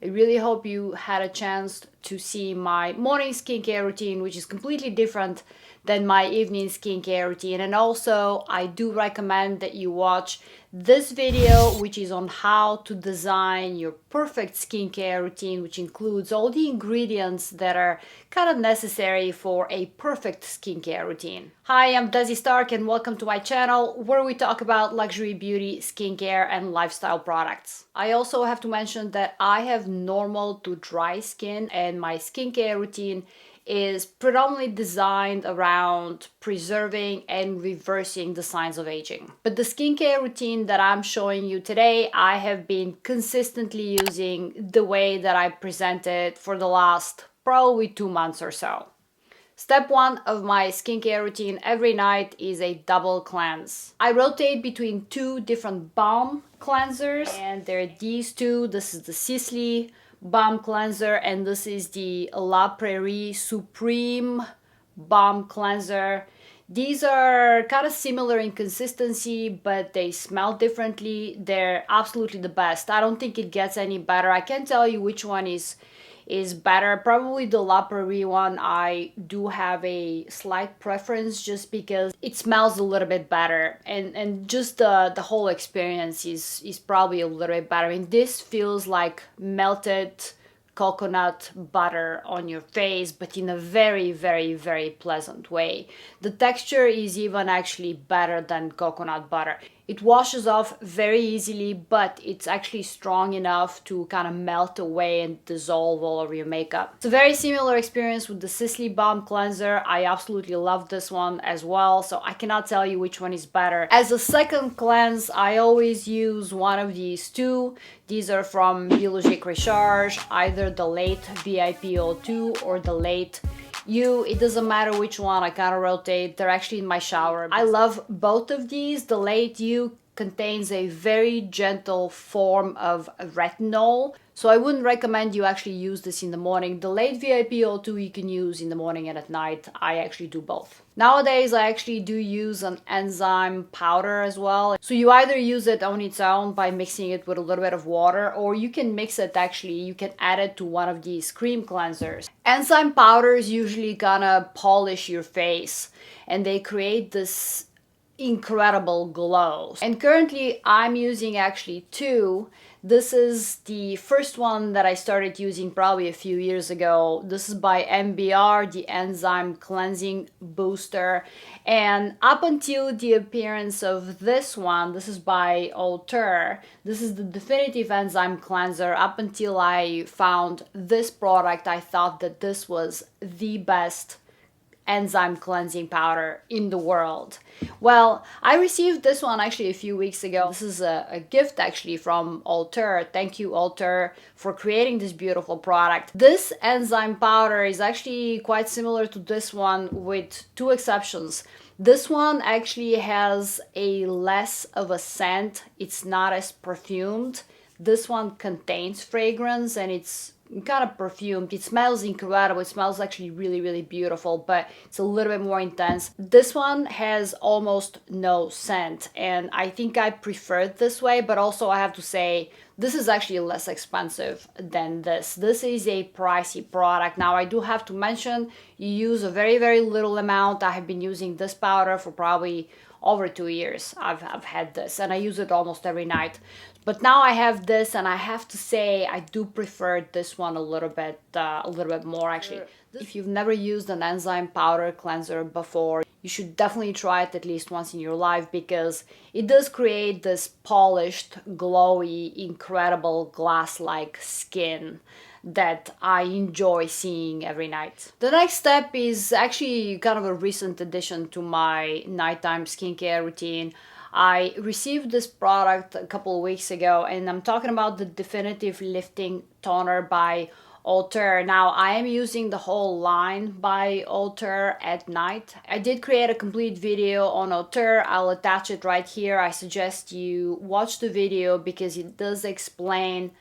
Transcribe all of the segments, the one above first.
I really hope you had a chance to see my morning skincare routine, which is completely different than my evening skincare routine. And also, I do recommend that you watch this video, which is on how to design your perfect skincare routine, which includes all the ingredients that are kind of necessary for a perfect skincare routine. Hi, I'm Desi Stark and welcome to my channel where we talk about luxury beauty, skincare, and lifestyle products. I also have to mention that I have normal to dry skin and my skincare routine is predominantly designed around preserving and reversing the signs of aging. But the skincare routine that I'm showing you today, I have been consistently using the way that I presented for the last probably 2 months or so. Step 1 of my skincare routine every night is a double cleanse. I rotate between 2 different balm cleansers, and they're these two. This is the Sicily Bum Cleanser and this is the La Prairie Supreme Balm Cleanser. These are kind of similar in consistency, but they smell differently. They're absolutely the best. I don't think it gets any better. I can't tell you which one is better. Probably the La Prairie one. I do have a slight preference just because it smells a little bit better, and just the whole experience is probably a little bit better. I mean, this feels like melted coconut butter on your face, but in a very, very, very pleasant way. The texture is even actually better than coconut butter. It washes off very easily, but it's actually strong enough to kind of melt away and dissolve all over your makeup. It's a very similar experience with the Sicily Bum Cleanser. I absolutely love this one as well, so I cannot tell you which one is better. As a second cleanse, I always use one of these two. These are from Biologique Recharge, either the late VIP02 or the late it doesn't matter which one, I kind of rotate. They're actually in my shower. I love both of these. The late U contains a very gentle form of retinol, so I wouldn't recommend you actually use this in the morning. The late VIP02 you can use in the morning and at night. I actually do both. Nowadays I actually do use an enzyme powder as well. So you either use it on its own by mixing it with a little bit of water, or you can mix it you can add it to one of these cream cleansers. Enzyme powders usually gonna polish your face and they create this incredible glow. And currently I'm using actually two. This is the first one that I started using probably a few years ago. This is by MBR, the Enzyme Cleansing Booster. And up until the appearance of this one, this is by Alter. This is the definitive enzyme cleanser. Up until I found this product, I thought that this was the best enzyme cleansing powder in the world. Well, I received this one actually a few weeks ago. This is a gift actually from Alter. Thank you, Alter, for creating this beautiful product. This enzyme powder is actually quite similar to this one with two exceptions. This one actually has a less of a scent. It's not as perfumed. This one contains fragrance and it's kind of perfumed. It smells incredible. It smells actually really, really beautiful, but it's a little bit more intense. This one has almost no scent, and I think I prefer it this way, but also I have to say this is actually less expensive than this. This is a pricey product. Now, I do have to mention you use a very, very little amount. I have been using this powder for probably over 2 years. I've had this and I use it almost every night. But now I have this and I have to say I do prefer this one a little bit more actually. If you've never used an enzyme powder cleanser before, you should definitely try it at least once in your life because it does create this polished, glowy, incredible glass-like skin that I enjoy seeing every night. The next step is actually kind of a recent addition to my nighttime skincare routine. I received this product a couple of weeks ago and I'm talking about the Definitive Lifting Toner by Alter. Now, I am using the whole line by Alter at night. I did create a complete video on Alter. I'll attach it right here. I suggest you watch the video because it does explain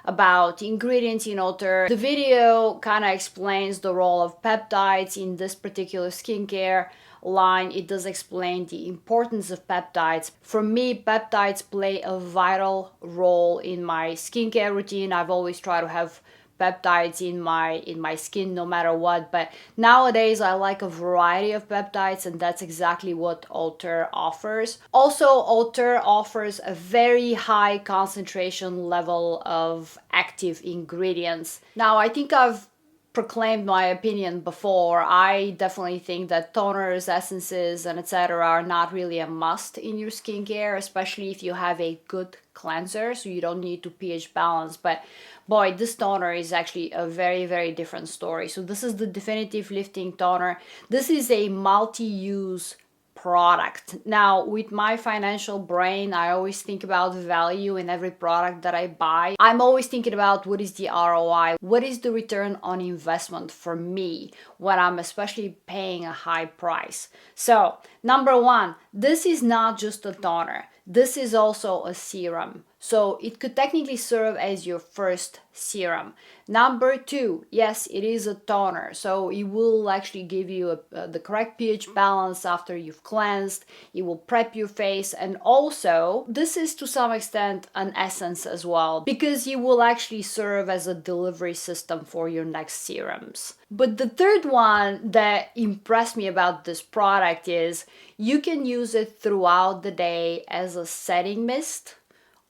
about ingredients in Alter. The video kind of explains the role of peptides in this particular skincare line. It does explain the importance of peptides. For me, peptides play a vital role in my skincare routine. I've always tried to have peptides in my skin no matter what, but nowadays I like a variety of peptides, and that's exactly what Alter offers. Also, Alter offers a very high concentration level of active ingredients. Now, I think I've proclaimed my opinion before. I definitely think that toners, essences, and etc. are not really a must in your skincare, especially if you have a good cleanser, so you don't need to pH balance. But boy, this toner is actually a very, very different story. So this is the Definitive Lifting Toner. This is a multi-use product. Now, with my financial brain, I always think about value in every product that I buy. I'm always thinking about what is the ROI, what is the return on investment for me when I'm especially paying a high price. So, number one, this is not just a toner. This is also a serum. So it could technically serve as your first serum. Number two, yes, it is a toner. So it will actually give you the correct pH balance after you've cleansed. It will prep your face. And also, this is to some extent an essence as well, because it will actually serve as a delivery system for your next serums. But the third one that impressed me about this product is you can use it throughout the day as a setting mist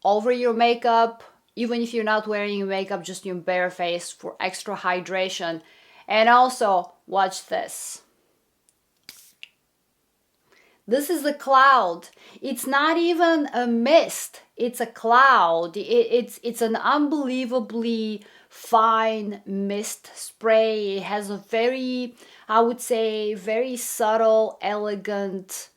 over your makeup, even if you're not wearing your makeup, just your bare face for extra hydration. And also, watch this. This is a cloud. It's not even a mist. It's a cloud. It's an unbelievably fine mist spray. It has a very, I would say, very subtle, elegant,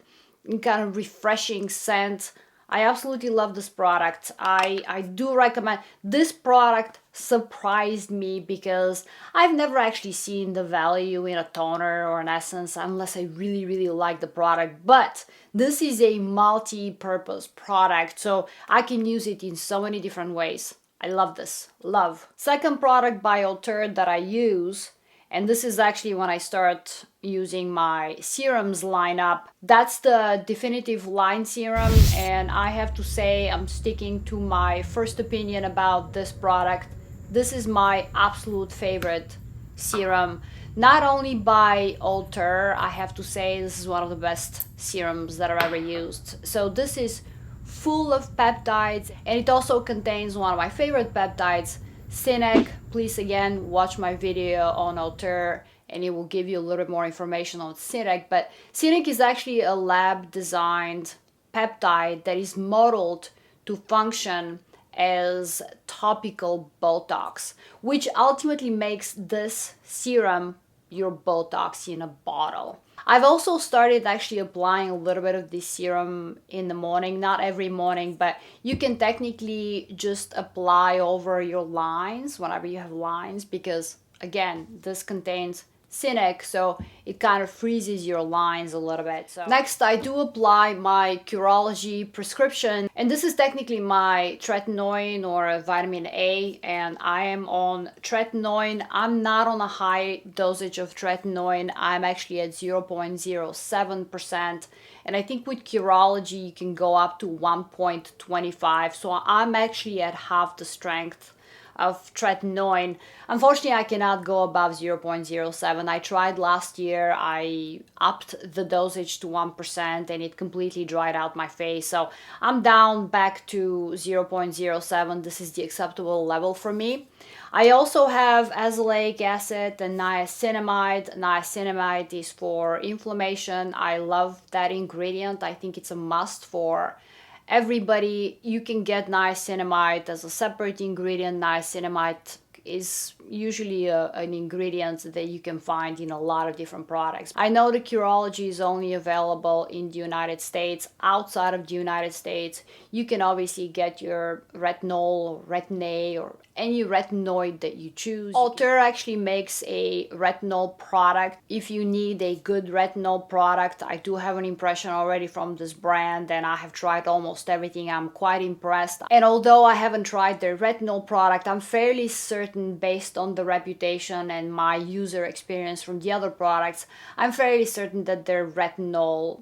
kind of refreshing scent. I absolutely love this product. I do recommend. This product surprised me because I've never actually seen the value in a toner or an essence unless I really, really like the product. But this is a multi-purpose product, so I can use it in so many different ways. I love this. Love. Second product by Alter that I use, and this is actually when I start using my serums lineup. That's the Definitive Line Serum, and I have to say I'm sticking to my first opinion about this product. This is my absolute favorite serum. Not only by Alter, I have to say this is one of the best serums that I've ever used. So this is full of peptides, and it also contains one of my favorite peptides, Cinec. Please again watch my video on Alter and it will give you a little bit more information on Cinec. But Cinec is actually a lab designed peptide that is modeled to function as topical Botox, which ultimately makes this serum your Botox in a bottle. I've also started actually applying a little bit of this serum in the morning, not every morning, but you can technically just apply over your lines whenever you have lines, because again, this contains Cinec, so it kind of freezes your lines a little bit. So next, I do apply my Curology Prescription, and this is technically my Tretinoin or a vitamin A, and I am on Tretinoin. I'm not on a high dosage of Tretinoin. I'm actually at 0.07%, and I think with Curology you can go up to 1.25, so I'm actually at half the strength of Tretinoin. Unfortunately, I cannot go above 0.07. I tried last year. I upped the dosage to 1% and it completely dried out my face. So I'm down back to 0.07. This is the acceptable level for me. I also have azelaic acid and niacinamide. Niacinamide is for inflammation. I love that ingredient. I think it's a must for everybody. You can get niacinamide as a separate ingredient. Niacinamide is, usually an ingredient that you can find in a lot of different products. I know the Curology is only available in the United States. Outside of the United States, you can obviously get your retinol or retin-A or any retinoid that you choose. Alter actually makes a retinol product. If you need a good retinol product, I do have an impression already from this brand, and I have tried almost everything. I'm quite impressed. And although I haven't tried their retinol product, I'm fairly certain, based on the reputation and my user experience from the other products, I'm fairly certain that their retinol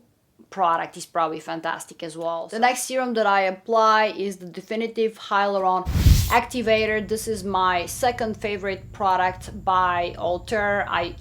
product is probably fantastic as well. The next serum that I apply is the Definitive Hyaluron Activator. This is my second favorite product by Alter. I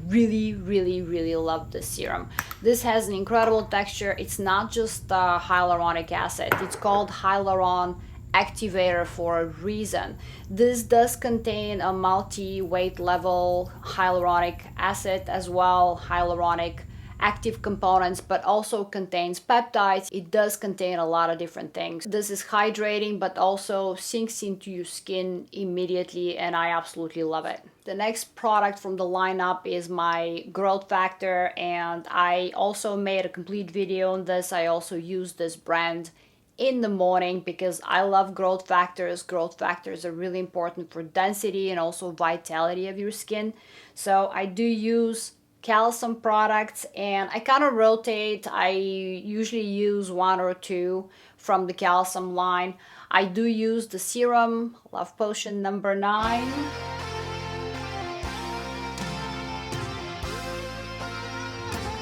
really love this serum. This has an incredible texture. It's not just hyaluronic acid. It's called Hyaluron Activator for a reason. This does contain a multi-weight level hyaluronic acid as well, hyaluronic active components, but also contains peptides. It does contain a lot of different things. This is hydrating, but also sinks into your skin immediately, and I absolutely love it. The next product from the lineup is my growth factor, and I also made a complete video on this. I also use this brand in the morning because I love growth factors. Growth factors are really important for density and also vitality of your skin. So I do use calcium products, and I kind of rotate. I usually use one or two from the calcium line. I do use the Serum Love Potion number 9.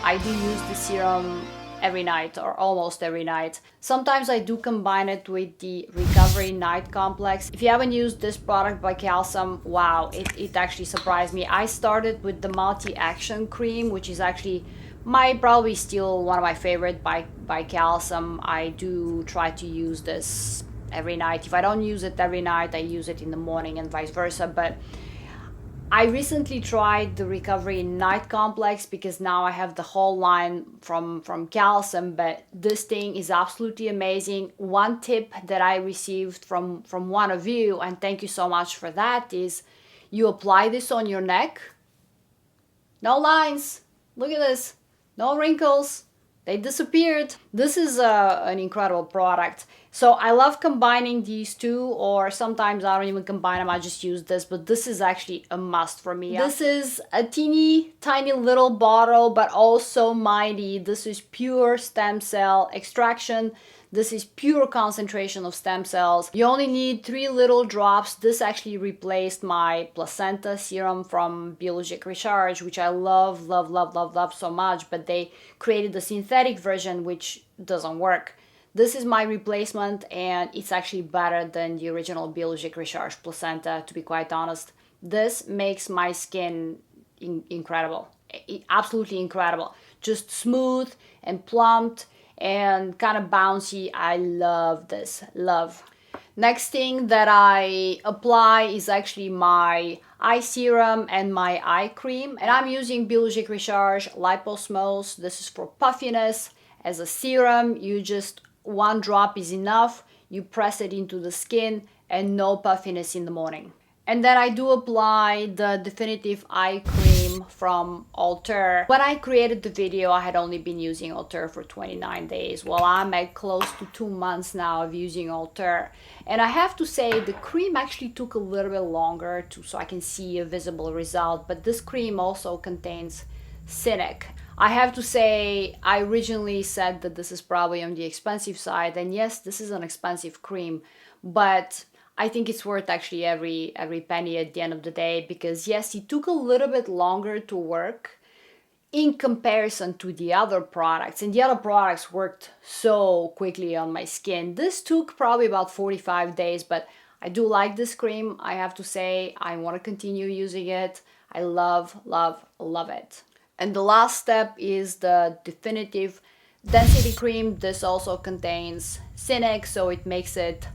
I do use the serum every night or almost every night. Sometimes I do combine it with the Recovery Night Complex. If you haven't used this product by Calcium, wow, it actually surprised me. I started with the Multi-Action Cream, which is actually probably still one of my favorite by Calcium. I do try to use this every night. If I don't use it every night, I use it in the morning and vice versa. But I recently tried the Recovery Night Complex because now I have the whole line from Calcium, but this thing is absolutely amazing. One tip that I received from one of you, and thank you so much for that, is you apply this on your neck. No lines. Look at this. No wrinkles. They disappeared. This is an incredible product. So I love combining these two, or sometimes I don't even combine them, I just use this, but this is actually a must for me. This is a teeny tiny little bottle, but also mighty. This is pure stem cell extraction. This is pure concentration of stem cells. You only need 3 little drops. This actually replaced my placenta serum from Biologic Recharge, which I love so much, but they created a synthetic version which doesn't work. This is my replacement, and it's actually better than the original Biologic Recharge placenta, to be quite honest. This makes my skin incredible, absolutely incredible. Just smooth and plumped and kind of bouncy. I love this, love. Next thing that I apply is actually my eye serum and my eye cream, and I'm using Biologic Recharge Liposmose. This is for puffiness. As a serum, you just 1 drop is enough. You press it into the skin and no puffiness in the morning. And then I do apply the Definitive Eye Cream from Alter. When I created the video, I had only been using Alter for 29 days. Well, I'm at close to 2 months now of using Alter. And I have to say, the cream actually took a little bit longer so I can see a visible result. But this cream also contains Cynic. I have to say, I originally said that this is probably on the expensive side. And yes, this is an expensive cream, but I think it's worth actually every penny at the end of the day, because yes, it took a little bit longer to work in comparison to the other products, and the other products worked so quickly on my skin. This took probably about 45 days, but I do like this cream. I have to say, I want to continue using it. I love it. And the last step is the Definitive Density Cream. This also contains Cynic, so it makes it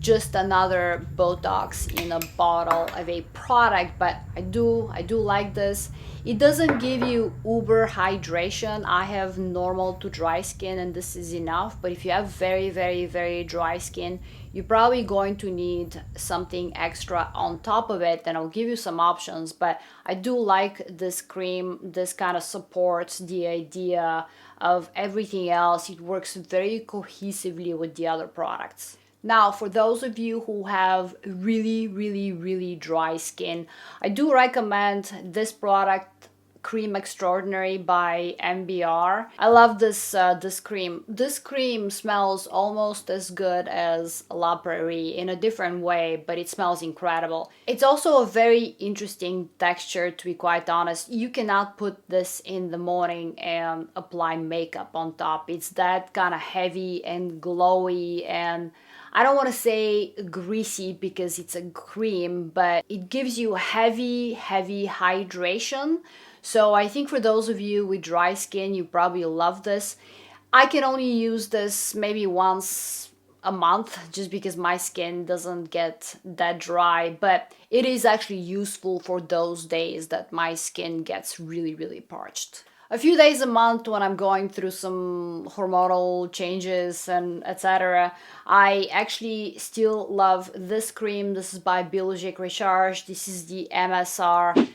just another Botox in a bottle of a product, but I do like this. It doesn't give you uber hydration. I have normal to dry skin and this is enough, but if you have very, very, very dry skin, you're probably going to need something extra on top of it, and I'll give you some options. But I do like this cream. This kind of supports the idea of everything else. It works very cohesively with the other products. Now, for those of you who have really, really, really dry skin, I do recommend this product, Cream Extraordinary by MBR. I love this cream. This cream smells almost as good as La Prairie in a different way, but it smells incredible. It's also a very interesting texture, to be quite honest. You cannot put this in the morning and apply makeup on top. It's that kind of heavy and glowy, and I don't want to say greasy because it's a cream, but it gives you heavy, heavy hydration. So I think for those of you with dry skin, you probably love this. I can only use this maybe once a month just because my skin doesn't get that dry, but it is actually useful for those days that my skin gets really, really parched. A few days a month when I'm going through some hormonal changes and etc., I actually still love this cream. This is by Biologique Recharge. This is the MSR-H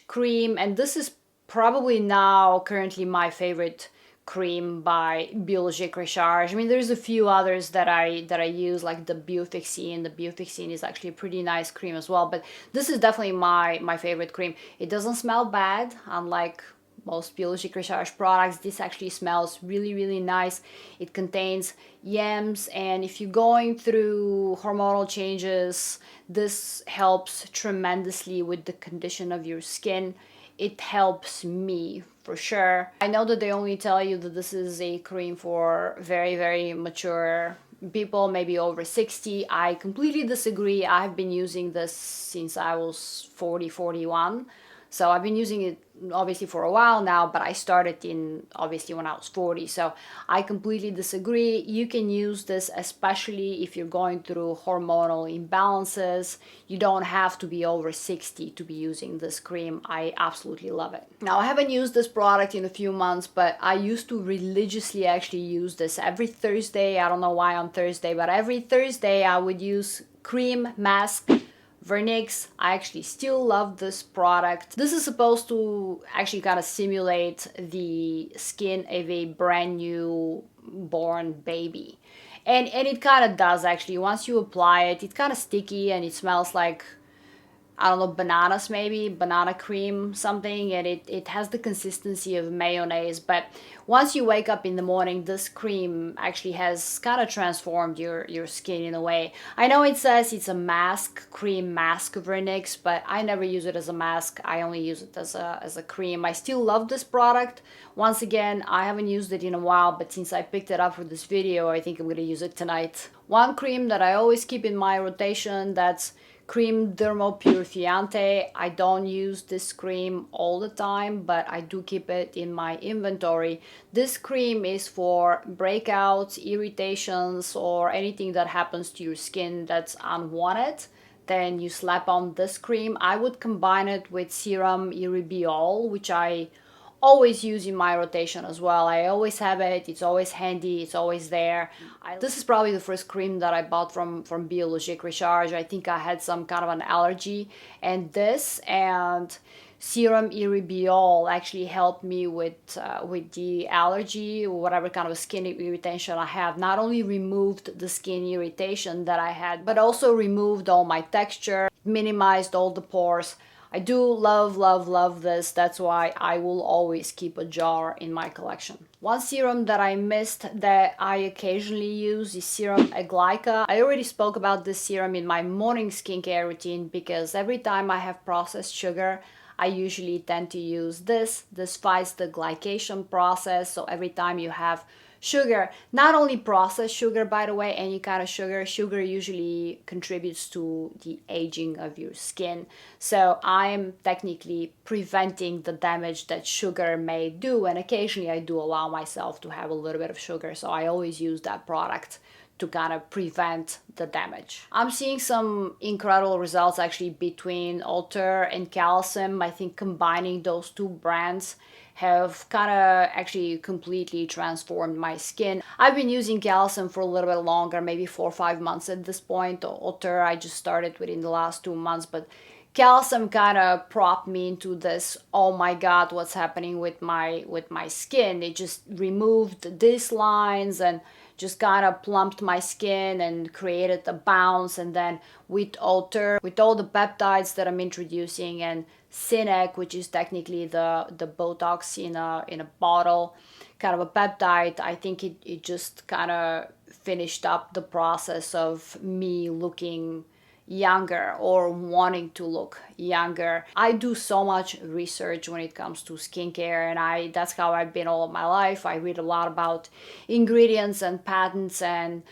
cream, and this is probably now currently my favorite cream by Biologique Recharge. I mean, there's a few others that I use, like the Biofixine. The Biofixine is actually a pretty nice cream as well, but this is definitely my favorite cream. It doesn't smell bad, unlike most Biologique Recharge products. This actually smells really, really nice. It contains yams, and if you're going through hormonal changes, this helps tremendously with the condition of your skin. It helps me for sure. I know that they only tell you that this is a cream for very, very mature people, maybe over 60. I completely disagree. I've been using this since I was 40, 41. So I've been using it obviously for a while now, but I started in obviously when I was 40. So I completely disagree. You can use this especially if you're going through hormonal imbalances. You don't have to be over 60 to be using this cream. I absolutely love it. Now, I haven't used this product in a few months, but I used to religiously actually use this every Thursday. I don't know why on Thursday, but every Thursday I would use cream mask Vernix. I actually still love this product. This is supposed to actually kind of simulate the skin of a brand new born baby. And it kind of does actually. Once you apply it, it's kind of sticky and it smells like, I don't know, bananas maybe, banana cream, something, and it has the consistency of mayonnaise. But once you wake up in the morning, this cream actually has kind of transformed your skin in a way. I know it says it's a mask, cream mask Vernix, but I never use it as a mask. I only use it as a cream. I still love this product. Once again, I haven't used it in a while, but since I picked it up for this video, I think I'm going to use it tonight. One cream that I always keep in my rotation, that's cream Dermal Purifiante. I don't use this cream all the time, but I do keep it in my inventory. This cream is for breakouts, irritations, or anything that happens to your skin that's unwanted. Then you slap on this cream. I would combine it with Serum Erybiol, which I always use in my rotation as well. I always have it. It's always handy. It's always there. This is probably the first cream that I bought from Biologique Recharge. I think I had some kind of an allergy, and this and Serum Erybiol actually helped me with the allergy, or whatever kind of skin irritation I have. Not only removed the skin irritation that I had, but also removed all my texture, minimized all the pores. I do love, love, love this. That's why I will always keep a jar in my collection. One serum that I missed that I occasionally use is Serum Azelaic. I already spoke about this serum in my morning skincare routine because every time I have processed sugar, I usually tend to use this. This fights the glycation process, so every time you have sugar, not only processed sugar, by the way, any kind of sugar usually contributes to the aging of your skin. So I'm technically preventing the damage that sugar may do, and occasionally I do allow myself to have a little bit of sugar, so I always use that product to kind of prevent the damage. I'm seeing some incredible results actually between Alter and Calcium. I think combining those two brands have kind of actually completely transformed my skin. I've been using Calcium for a little bit longer, maybe 4 or 5 months at this point. Alter I just started within the last 2 months, but Calcium kind of propped me into this, oh my god, what's happening with my skin. It just removed these lines and just kind of plumped my skin and created a bounce. And then with Alter, with all the peptides that I'm introducing, and Cinec, which is technically the Botox in a bottle, kind of a peptide, I think it just kind of finished up the process of me looking younger or wanting to look younger. I do so much research when it comes to skincare, and that's how I've been all of my life. I read a lot about ingredients and patents and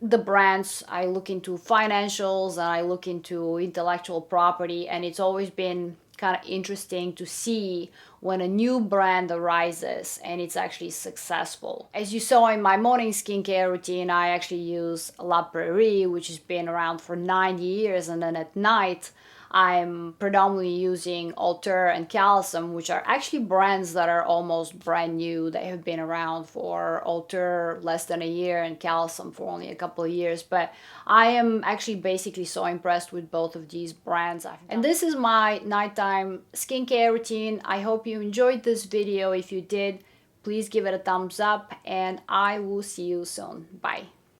the brands. I look into financials and I look into intellectual property, and it's always been kind of interesting to see when a new brand arises and it's actually successful. As you saw in my morning skincare routine, I actually use La Prairie, which has been around for 9 years, and then at night I'm predominantly using Alter and Calcium, which are actually brands that are almost brand new. They have been around for Alter less than a year and Calcium for only a couple of years. But I am actually basically so impressed with both of these brands. And this is my nighttime skincare routine. I hope you enjoyed this video. If you did, please give it a thumbs up, and I will see you soon. Bye.